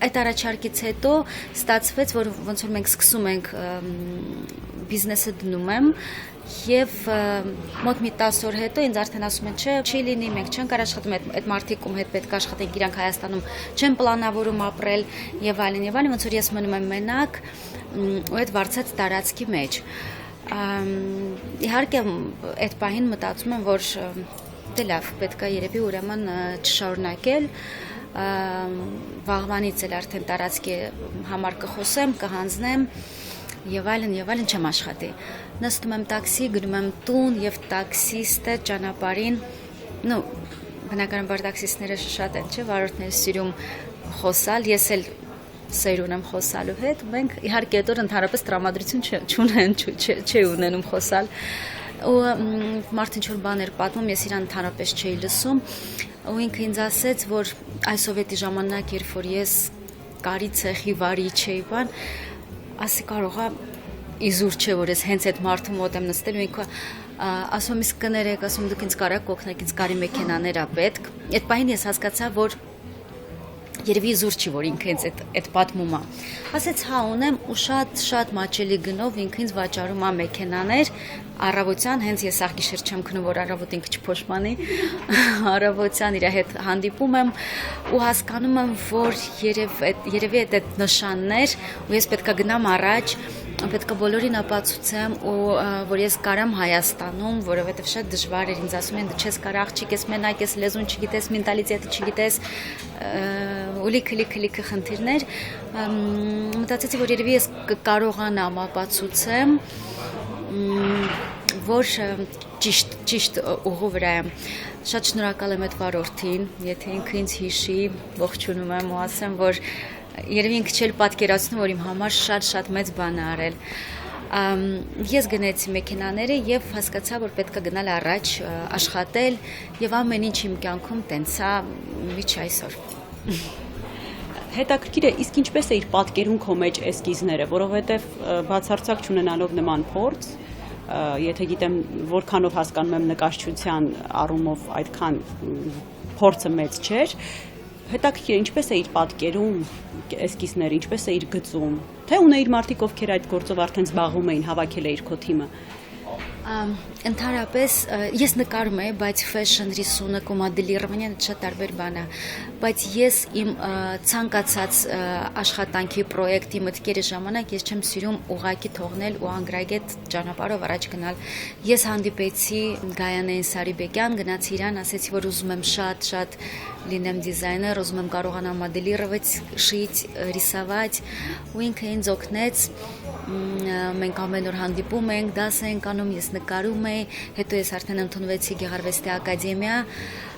այդ առաջարկից հետո ստացվեց, որ ոնց որ մենք սկսում ենք բիզնեսը դնում եմ եւ մոտ մի 10 օր հետո ինձ արդեն ասում են չէ, չի լինի, մենք չենք կարող աշխատում այդ մարդիկ ում հետ պետք է աշխատենք, իրանք Հայաստանում չեն պլանավորում ապրել եւ այլն, ոնց որ ես մնում եմ մենակ ու այդ վարձած տարածքի մեջ։ Իհարկե այդ պահին մտածում եմ, որ դե լավ, պետք է երևի ուրեմն չշարունակել, վաղվանից էլ արդեն տարածքի համար կխոսեմ, կհանձնեմ եւ այլն չեմ աշխատի։ Նստում եմ տաքսի, գնում եմ տուն եւ տաքսիստը ճանապարհին, բնականաբար տաքսիստները շատ են, չէ, վարորդները սիրում խոսալ, ես էլ սեր ունեմ խոսալու հետ, մենք իհարկե այդ օր ընդհանրապես տրամադրություն չի ունենում խոսալ, ու մարդը ինչ-որ բաներ պատմում, ես իրան ընդհանրապես չէի լսում, ու ինքը ինձ ասեց, որ այս սովետի ժամանակ, երբ որ ես կարի ցեխի վարի չէի բան, ասի կարողա իզուր չէ, որ ես հենց այդ մարդու մոտ եմ նստել ու ինքը ասում իսկ կներեք, ասում դուք ինձ կարաք կօգնեք, ինձ կարի մեքենաներ ա պետք։ Այդ պահին ես հասկացա, որ երևի իզուր չի, որ ինքը ինձ այդ պատմում ա։ Ասեց հա ունեմ ու շատ մաչելի գնով ինքը ինձ վաճառում ա մեքենաներ, առավոտյան հենց ես աղգիշեր չեմ քնում, որ առավոտ ինքը չփոշմանի, առավոտյան իր հետ հանդիպում եմ ու հասկանում եմ, որ երևի այդ նշաններ ու ես պետք է գնամ առաջ, պետք է բոլորին ապացուցեմ ու որ ես կարամ Հայաստանում, որովհետև շատ դժվար էր, ինձ ասում են դու չես կարող, աղջիկ ես մենակ ես, լեզուն չգիտես, մենտալիտետը չգիտես, ու լիքը խնդիրներ, մտածեցի, որ երևի ես կարողանամ ապացուցեմ, որ ճիշտ ուղու վրա եմ։ Շատ շնորհակալ եմ այդ վարորդին, եթե ինքը ինձ հիշի, ողջունում եմ ու ասեմ, որ երևի ինքը չէր պատկերացնում, որ իմ համար շատ մեծ բան է արել։ Ես գնացի մեքենաները եւ հասկացա, որ պետք է գնալ առաջ, աշխատել եւ ամեն ինչ իմ կյանքում տենցա միջ այսօր։ Հետաքրքիր է, իսկ ինչպես է իր պատկերում քո մեջ էսկիզները, որովհետև բացարձակ չունենալով նման փորձ, եթե գիտեմ որքանով հասկանում եմ նկարչության առումով այդքան փորձը մեծ չէր, հետաքրքիր է, ինչպես է իր պատկերում էսկիզները, ինչպես է իր գծում, թե ունեիր մարդիկ, ովքեր այդ գործով արդեն զբաղվում էին, հավաքել է իր քո թիմը։ Ընդհանրապես ես նկարում եմ, բայց fashion ռիսունը, մոդելիրованիան շատ տարբեր բան է, բայց ես իմ ցանկացած աշխատանքի պրոյեկտի մտքերի ժամանակ ես չեմ սիրում ուղակի թողնել ու անգրագետ ճանապարհով առաջ գնալ։ Ես հանդիպեցի Գայանեն Սարիբեկյան, գնացի իրան, ասեցի, որ ուզում եմ շատ լինեմ դիզայներ, ուզում եմ կարողանամ մոդելировать, շить, рисовать, ու ինքը ինձ օգնեց, մենք ամեն օր հանդիպում ենք, դաս ենք անում, ես նկարում եի, հետո ես արդեն ընդունվեցի Գեղարվեստի ակադեմիա,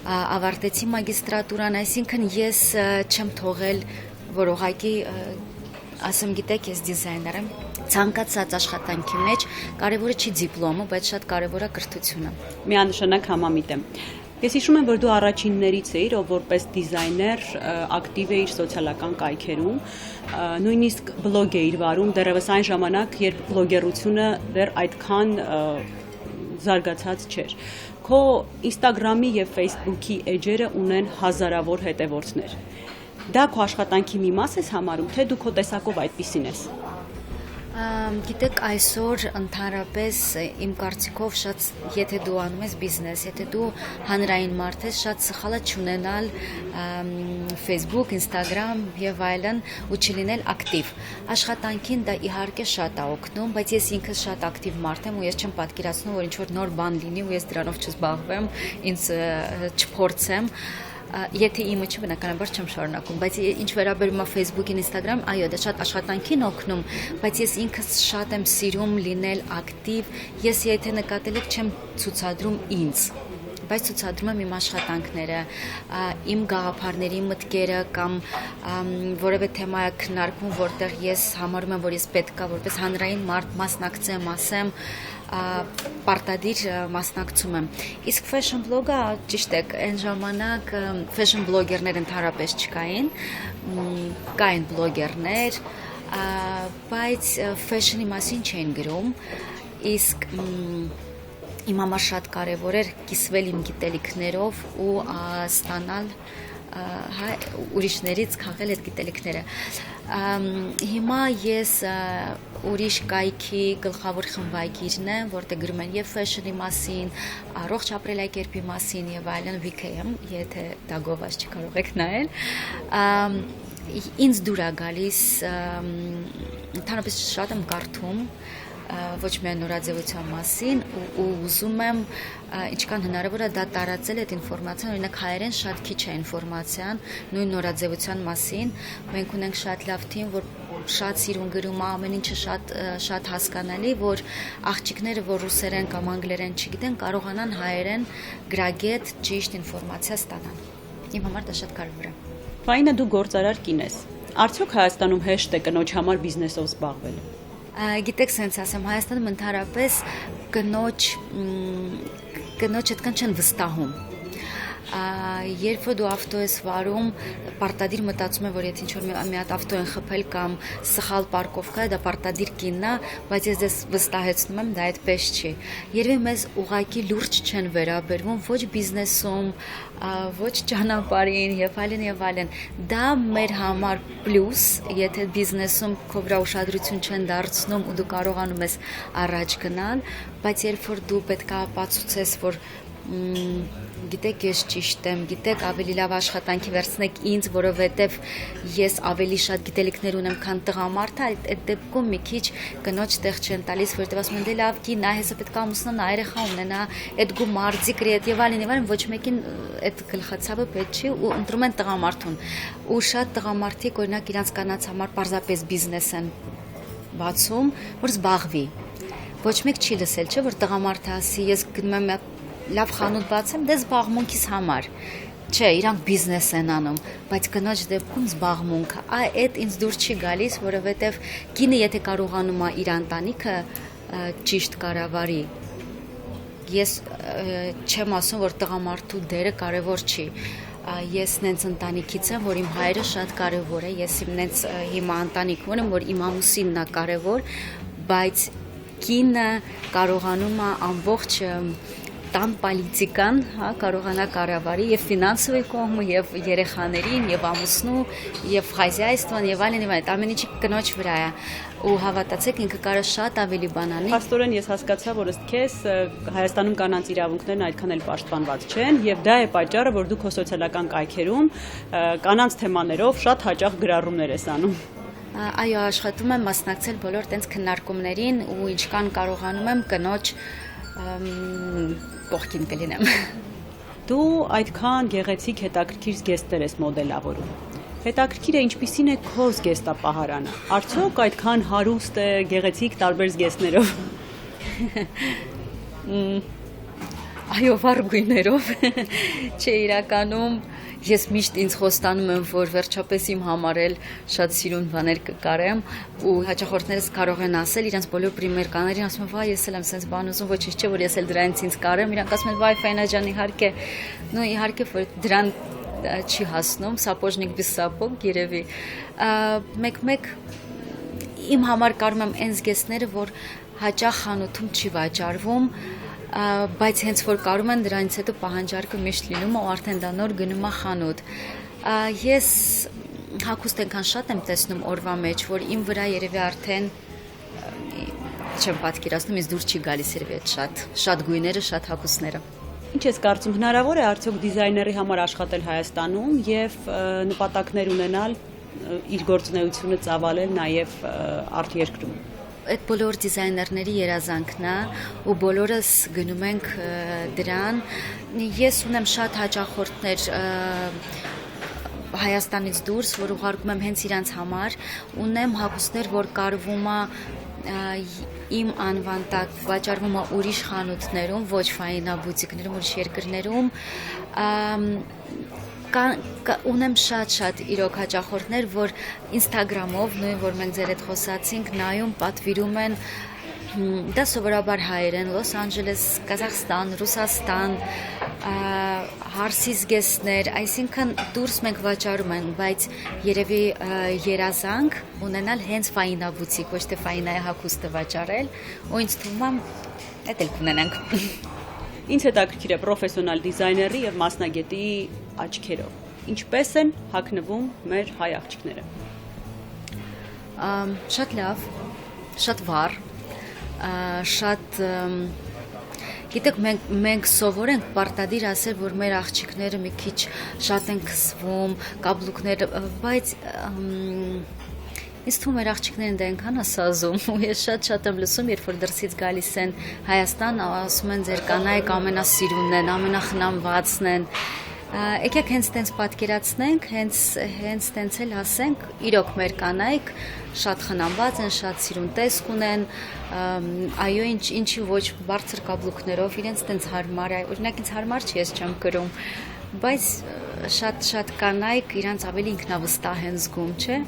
ավարտեցի մագիստրատուրան, այսինքն ես չեմ թողել, որ ուղղակի ասեմ գիտեք, ես դիզայներ եմ, ցանկացած աշխատանքի մեջ կարևորը չի դիպլոմը, բայց շատ կարևորը կրթությունը։ Միանշանակ համամիտ եմ։ Ես հիշում եմ, որ դու առաջիններից էիր, ով որպես դիզայներ ակտիվ էիր սոցիալական կայքերում, նույնիսկ բլոգ էիր վարում, դեռևս այն ժամանակ, երբ բլոգերությունը դեռ այդքան զարգացած չէր։ Քո Instagram-ի եւ Facebook-ի էջերը ունեն հազարավոր հետևորդներ։ Դա քո աշխատանքի մի մաս ես համարում, թե դու քո տեսակով այդպիսին ես։ Գիտեք, այսօր ընդհանրապես իմ կարծիքով շատ, եթե դու անում ես բիզնես, եթե դու հանրային մարդ ես, շատ սխալ է չունենալ Facebook, Instagram եւ այլն ու չլինել ակտիվ։ Աշխատանքին դա իհարկե շատ է օգնում, բայց ես ինքս շատ ակտիվ մարդ եմ ու ես չեմ պատկերացնում, որ ինչ որ նոր բան լինի ու ես դրանով չզբաղվեմ, ինձ չփորձեմ։ Եթե իմը չի, բնականաբար չեմ շարունակում, բայց ինչ վերաբերում է Facebook-ին, Instagram, այո, դա շատ աշխատանքին օգնում, բայց ես ինքս շատ եմ սիրում լինել ակտիվ, ես եթե նկատել եք չեմ ցուցադրում ինձ, բայց ցուցադրում եմ իմ աշխատանքները, իմ գաղափարների մտքերը կամ որևէ թեմա է քննարկվում, որտեղ ես համարում եմ, որ ես պետք է որպես հանրային մարդ մասնակցեմ, ասեմ, պարտադիր մասնակցում եմ։ Իսկ fashion blog-ը ճիշտ է, այն ժամանակ fashion blogger-ներ ընդհանրապես չկային, կային բլոգերներ, բայց fashion-ի մասին չէին գրում, իսկ իմ համար շատ կարևոր էր կիսվել իմ գիտելիքներով ու ստանալ հա ուրիշներից քաղել այդ գիտելիքները։ Հիմա ես ուրիշ կայքի գլխավոր խմբագիրն եմ, որտեղ գրում են եւ ֆեշնի մասին, առողջ ապրելակերպի մասին եւ այլն VKM, եթե դա գովազ չկարող եք նայել։ Ինձ դուր է գալիս ընդհանրապես շատ եմ կարդում ոչ միայն նորաձևության մասին ու ուզում եմ ինչքան հնարավոր է դա տարածել այդ ինֆորմացիան, օրինակ հայերեն շատ քիչ է ինֆորմացիան նույն նորաձևության մասին, մենք ունենք շատ լավ թիմ, որ շատ սիրուն գրում է, ամեն ինչը շատ հասկանալի, որ աղջիկները, որ ռուսերեն կամ անգլերեն չգիտեն, կարողանան հայերեն գրագետ ճիշտ ինֆորմացիա ստանան։ Իմ համար դա շատ կարևոր է։ Ֆայնա, դու գործարար կին ես։ Արդյոք Հայաստանում հեշտ է կնոջ համար բիզնեսով զբաղվել։ Գիտեք, սենց ասեմ, Հայաստանում ընդհանրապես կնոջ այդքան չեն վստահում։ Երբ որ դու ավտո ես վարում, պարտադիր մտածում եմ, որ եթե ինչ-որ մի հատ ավտո են խփել կամ սխալ պարկովկա է, դա պարտադիր կինն է, բայց ես դες վստահեցնում եմ, դա այդպես չի։ Երևի մեզ ուղղակի լուրջ չեն վերաբերվում ոչ բիզնեսում, ոչ ճանապարհին եւ այլն եւ այլն։ Դա մեր համար պլյուս, եթե բիզնեսում քո վրա ուշադրություն չեն դարձնում ու դու կարողանում ես առաջ գնալ, բայց երբ որ դու պետք է ապացուցես, որ գիտեք, ես ճիշտ եմ, գիտեք, ավելի լավ աշխատանքի վերցնեք ինձ, որովհետև ես ավելի շատ գիտելիքներ ունեմ, քան տղամարդը, այդ դեպքում մի քիչ կնոջ տեղ չեն տալիս, որովհետև ասում են, դե լավ կին, նա հեսա պետք է ամուսնանա, երեխա ունենա, այդ գու մարզիկ ռետ եւ այլն, ոչ մեկին այդ գլխացավը պետք չի ու ընտրում են տղամարդուն։ Ու շատ տղամարդիկ, օրինակ, իրանց կանանց համար պարզապես բիզնես են բացում, որ զբաղվի։ Ոչ մեկ չի լսել, չէ՞, որ տղամարդը ասի, ես գնում եմ լավ խանութ բացեմ, դե զբաղմունքիս համար։ Չէ, իրանք բիզնես են անում, բայց կնոջ դեպքում զբաղմունքը, այդ ինձ դուր չի գալիս, որովհետև կինը եթե կարողանում է իր ընտանիքը ճիշտ կառավարի, ես չեմ ասում, որ տղամարդու դերը կարևոր չի։ Ես նենց ընտանիքից եմ, որ իմ հայրը շատ կարևոր է, ես իմ նենց հիմա ընտանիք ունեմ, որ իմ ամուսինն է կարևոր, բայց կինը կարողանում է ամբողջ տան պոլիտիկան, հա, կարողանա կառավարի եւ ֆինանսովի կողմը, եւ երեխաներին, եւ ամուսնու, եւ խազայստվան եւ այլն, ամեն ինչը կնոջ վրա է։ Ու հավատացեք, ինքը կարող շատ ավելի բան անի։ Փաստորեն ես հասկացա, որ ըստ քեզ Հայաստանում կանանց իրավունքներն այդքան էլ պաշտպանված չեն եւ դա է պատճառը, որ դու քո սոցիալական կայքերում կանանց թեմաներով շատ հաճախ գրառումներ ես անում։ Այո, աշխատում եմ մասնակցել բոլոր տենց քննարկումներին ու ինչքան կարողանում եմ կնոջ կողքին կլինեմ։ Դու այդքան գեղեցիկ հետաքրքիր զգեստներ ես մոդելավորում։ Հետաքրքիր է ինչպիսին է քո զգեստապահարանը։ Արդյոք այդքան հարուստ է, գեղեցիկ տարբեր զգեստներով։ Այո, վառ գույներով։ Չէ, իրականում ես միշտ ինձ խոստանում եմ, որ վերջապես իմ համար էլ շատ սիրուն բաներ կկարեմ ու հաճախորդներս կարող են ասել իրենց բոլոր պրիմերկաներին, ասում են, վայ, ես էլ եմ sense բան ուզում, ոչինչ չէ, որ ես էլ դրանից ինձ կարեմ, իրանք ասում են, վայ, Ֆայնա ջան, իհարկե, նո իհարկե, որ դրան չի հասնում, սապոժնիկ բիս սապոգ, երևի։ Մեկ իմ համար կարում եմ այն զգեստները, որ հաճախ խանութում չի վաճառվում, բայց հենց որ կարում են դրանից հետո պահանջարկը միշտ լինում ու արդեն դա նոր գնում է խանութ։ Ես հագուստ այնքան շատ եմ տեսնում օրվա մեջ, որ իմ վրա երևի արդեն չեմ պատկերացնում, ինձ դուր չի գալիս երևի այդ շատ գույները, շատ հագուստները։ Ինչ ես կարծում, հնարավոր է արդյոք դիզայների համար աշխատել Հայաստանում եւ նպատակներ ունենալ իր գործունեությունը ծավալել նաեւ արտերկրում։ Այդ բոլոր դիզայներների երազանքն է ու բոլորս գնում ենք դրան։ Ես ունեմ շատ հաճախորդներ Հայաստանից դուրս, որ ուղարկում եմ հենց իրանց համար, ունեմ հագուստներ, որ կարվում է իմ անվան տակ վաճառվում է ուրիշ խանութներում, ոչ Ֆայնա բուտիկներում, ուրիշ երկրներում, ունեմ շատ իրոք հաճախորդներ, որ Instagram-ով, նույն որ մենք ձեր հետ խոսացինք, նայում, պատվիրում են, դա սովորաբար հայեր են, Լոս Անջելես, Կազախստան, Ռուսաստան, հարսի զգեստներ, այսինքն դուրս մենք վաճառում ենք, բայց երևի երազանք ունենալ հենց Ֆայնա բուտիկ, ոչ թե Ֆայնայի հագուստը վաճառել, ու ինձ թվում է այդ էլ կունենանք։ Ինչ հետաքրքիր է պրոֆեսիոնալ դիզայների եւ մասնագետի աչքերով։ ինչպես են հագնվում մեր հայ աղջիկները։ Շատ լավ, շատ վառ, շատ գիտեք, մենք սովոր ենք պարտադիր ասել, որ մեր աղջիկները մի քիչ շատ են քսվում, կաբլուկներ, բայց ինձ թվում էր աղջիկներն դա այնքան ասազում, ու ես շատ եմ լսում, երբ որ դրսից գալիս են Հայաստան, ասում են ձեր կանայք ամենասիրունն են, ամենախնամվածն են։ Եկեք հենց տենց պատկերացնենք, հենց տենց էլ ասենք, իրոք մեր կանայք շատ խնամված են, շատ սիրուն տեսք ունեն, այո, ինչի ոչ բարձր կաբլուկներով, իրենց տենց հարմար է, օրինակ ինձ հարմար չի, ես չեմ կրում, բայց շատ կանայք իրանց ավելի ինքնավստահ են զգում, չէ՞։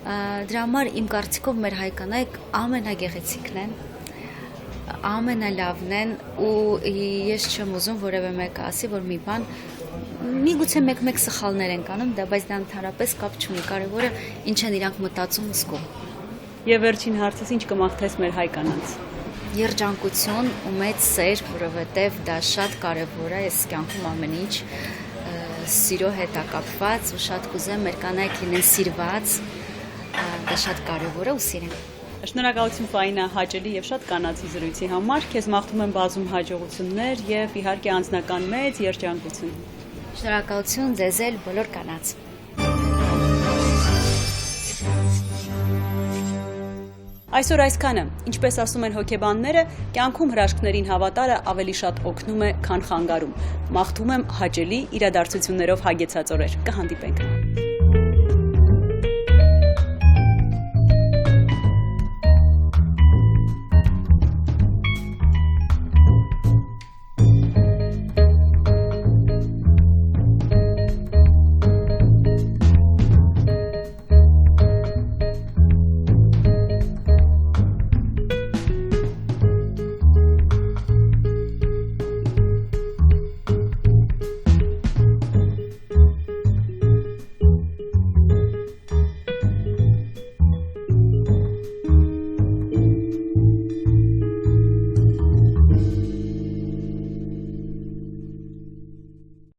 Դրա համար իմ կարծիքով մեր հայ կանայք ամենագեղեցիկն են, ամենալավն են ու ես չեմ ուզում որևէ մեկը ասի, որ մի բան միգուցե մեկ սխալներ են կանում, բայց դա ընդհանրապես կապ չունի, կարևորը ինչ են իրանք մտածում զգում։ Եվ վերջին հարցս ինչ կմաղթես մեր հայ կանանց։ Երջանկություն ու մեծ սեր, որովհետև դա շատ կարևոր է, ես կյանքում ամեն ինչ սիրո հետ է կապված ու շատ կուզեմ մեր կանայք լինեն սիրված, դա շատ կարևոր է ու սիրեմ։ Շնորհակալություն Ֆաինա հաճելի եւ շատ կանացի զրույցի համար։ Քեզ մաղթում եմ բազում հաջողություններ եւ իհարկե անձնական մեծ երջանկություն։ Շնորհակալություն ձեզ էլ բոլոր կանանց։ Այսօր այսքանը, ինչպես ասում են հոգեբանները, կյանքում հրաշքներին հավատալը ավելի շատ օգնում է, քան խանգարում։ Մաղթում եմ հաճելի իրադարձություններով հագեցած օրեր։ Կհանդիպենք։